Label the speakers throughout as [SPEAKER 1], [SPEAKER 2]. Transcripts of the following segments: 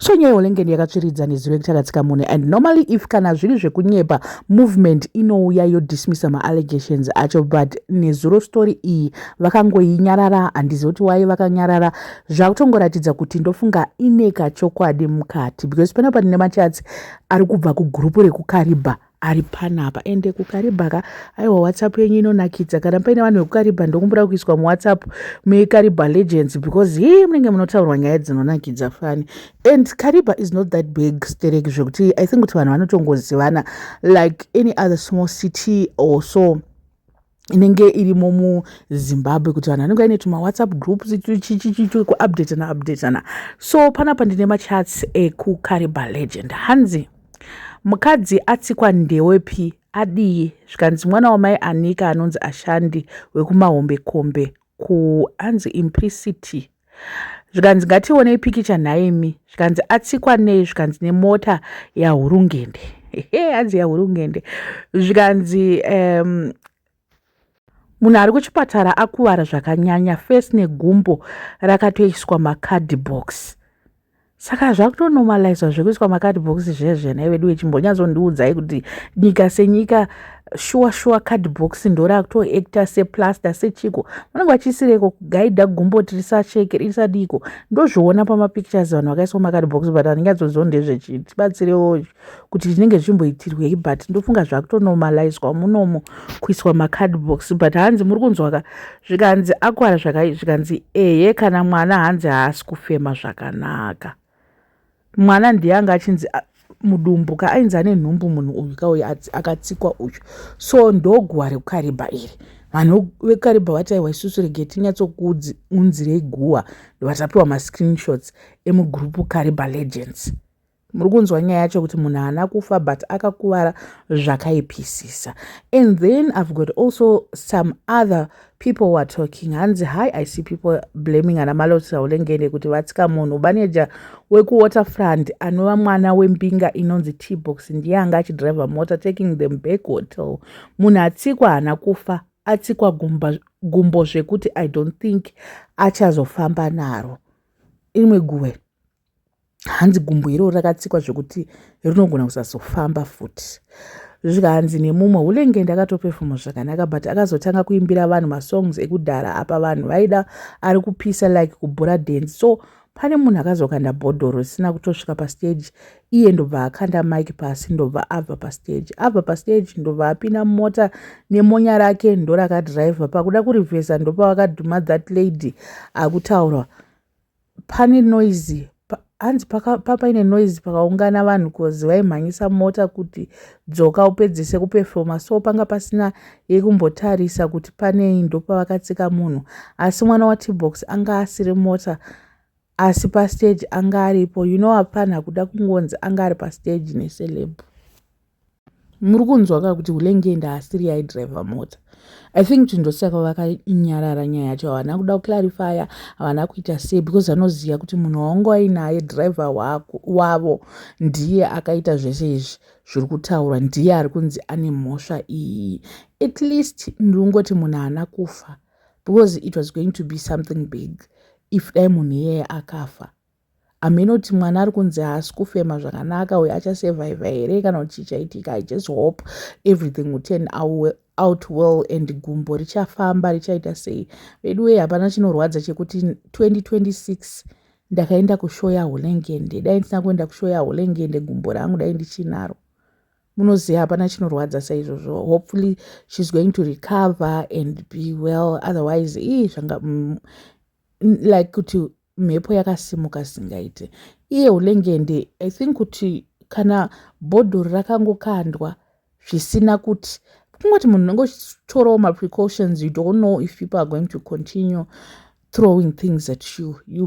[SPEAKER 1] So nyaya yeHolengen yakatsviridza nezuro yekutakatsika munhu, and normally if kana zviri zvekunyepa movement inouya yodismissa maallegations acho, but nezuro story iyi vakangoinyarara. Handizivi kuti wai vakanyarara, zvakutongoratidza kuti ndofunga ine kachokwadi mukati, because panapa ndine machatsi ari kubva kugurupu rekukaribha ari panapa, ende kukaribha ka aiwa WhatsApp yenyu inonakidza. Kana paine vanhu vekukaribha ndokumbura kuiswa muWhatsApp mekaribha legends, because munenge munotaurwa nyaya dzinonakidza fani. And Karibha is not that big sterek zvekuti I think kuti vanhu vanotongozivana like any other small city or so inenge irimo muZimbabwe, kuti vanhu vanenge vaine tumaWhatsApp groups kuupdatana. So panapa ndine machats ekukaribha legend. Hanzi mukadzi atsikwa ndewepi adiye zvikanzi mwana wamai Anika anonzi Ashandi wekumahombekombe kuhanzi Implicity. Zvikanzi ngationei pikicha nhaimi. Zvikanzi atsikwa nei? Zvikanzi nemota yaHurungende. Hanzi yaHurungende. Zvikanzi munhu ari kuchipatara akuvara zvakanyanya, face negumbo rakatoiswa makadhi box. Saka zvakutonomalizwa zvekuiswa makadhi box zvezvenai vedu vechimbonyatsondiudzai kuti nyika senyika shuwa card box ndo rakutoacta seplaster sechiko. Vanenge vachisireko kugaidha gumboti risacheke risadiko. Ndozviona pamapictures vanhu vakaiswa makadhi box, but handingatsozivo ndezvechitibatsirewo kuti tinenge zvimboitirwei, but ndofunga zvakutonomalizwa munomu kuiswa makadhi box. But hanzi muri kunzwa ka zvikanzi akwara zvakai, zvikanzi eye kana mwana hanzi haasi kufema zvakanaka. Mwana ndiye anga achinzi mudumbu ka ainzi ane nhumbu munhu uyu kauyu akatsikwa uyu. So ndoguwa rekukaribha iri. Vanhu vekaribha vataiwa isusu regai tinyatsokuunzirei guwa, vatapiwa mascreenshots emugrupu Karibha Legends. Muri kunzwa nyaya yacho kuti munhu haana kufa but akakuvara zvakaipisisa. And then I've got also some other people who are talking. Hanzi hi, I see people blaming ana Malotsi Hulengene kuti vatsika munhu. Maneja wekuwaterfront anova mwana wembinga inonzi T-box ndiye anga achidriver mota taking them back hotel. Munhu atsikwa haana kufa, atsikwa gumbo zvekuti I don't think achazofamba naro. Imwe guwe hanzi gumbo iro rakatsikwa zvekuti rinogona kusazofamba futi. Zvikanzi nemumwe Hulengende akatopefuma zvakanaka, but akazotanga kuimbira vanhu masongs ekudhara apa vanhu vaida ari kupisa like kubhura dance. So pane munhu akazokanda bhodhoro risina kutosvika pastage, iye ndobva akanda mic pasi, ndobva abva pastage ndobva apinda mota nemonya rake ndo rakadhiraivha. Pakuda kurivhesa ndopa vakadhuma that lady akutaurwa pane noise. Hanzi papaine noise pakaungana vanhu kozi vaimhanyisa mota kuti dzoka upedzise kupefoma. So panga pasina yekumbotarisa kuti panei, ndopa vakatsika munhu. Asi mwana waT-box anga asiri mota asi pastage anga aripo. Hapana kuda kungonzi anga ari pastage neceleb. Muri kunzwa ka kuti Hulengende haasiri aidriver mota. I think kuti ndosaka vakainyarara nyaya yacho, havana kuda kuclarifya, havana kuita sei, because vanoziva kuti munhu waunga ainaye driver wavo ndiye akaita zvese izvi zviri kutaurwa, ndiye ari kunzi ane mhosva iyi. At least ndingoti munhu haana kufa, because it was going to be something big if dai munhu iyeye akafa. Ameno kuti mwana ari kunzi haasi kufema zvakanaka, uye achasurviva here kana kuti chichaitika. I just hope everything will turn out well and gumbo richafamba richaita sei. Vedu weye hapana chinorwadza chekuti 2026 ndakaenda kushow yaHulengende. Dai ndisina kuenda kushow yaHulengende gumbo rangu dai ndichinaro. Munoziva hapana chinorwadza saizvozvo. Hopefully she's going to recover and be well. Otherwise like kuti mhepo yakasimuka singaite. Iye Hulengende I think kuti kana bhodhoro rakangokandwa zvisina kuti kungoti munhu unongotorawo maprecautions, you don't know if people are going to continue throwing things at you. You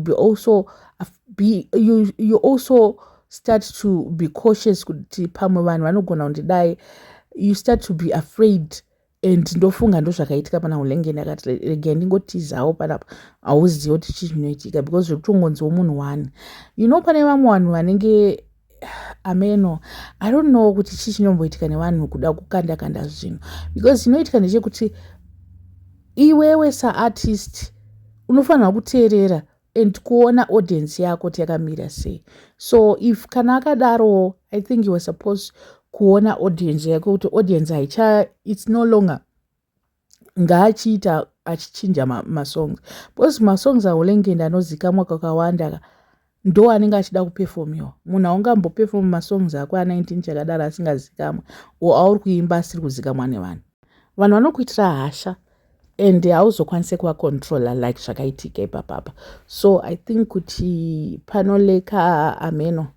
[SPEAKER 1] also start to be cautious kuti pamwe vanhu vanogona kundidai. You start to be afraid. And ndofunga ndo zvakaitika pana Hulengende akati rega ndingotizawo panapa hauzivi kuti chii zvinoitika, because zvekutongonziwo munhu wani. Pane vamwe vanhu vanenge ameno I don't know kuti chii chinomboitika nevanhu kuda kukanda zvinhu, because chinoitika ndechekuti iwewe saartist unofanira kuteerera and kuona audience yako kuti yakamira sei. So if kana akadaro, I think you were supposed kuona audience yako kuti audience haicha, it's no longer ngaachiita achichinja masongs because masongs aulengenda anozikamwa kakawanda ndo anenge achida kuperformiwa. Munhu aungamboperform masongs ako a19 chakadaro asingazikamwa o auri kuimba asiri kuzikamwa nevanhu. Vanhu vanokuitira hasha and hauzokwanise kuvacontrola like zvakaitika ipapapa. So I think kuti panoleka ameno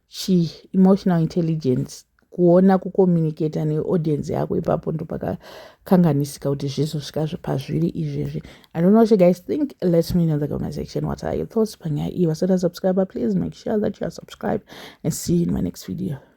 [SPEAKER 1] chi-emotional intelligence kuona kucommunicata neaudience yako ipapo ndo pakakanganisika kuti zvizosvika pazviri izvezvi. I don't know what you guys think. Let me know in the comment section what are your thoughts panyaya iyi. Wasati subscribe, please make sure that you are subscribed and see you in my next video.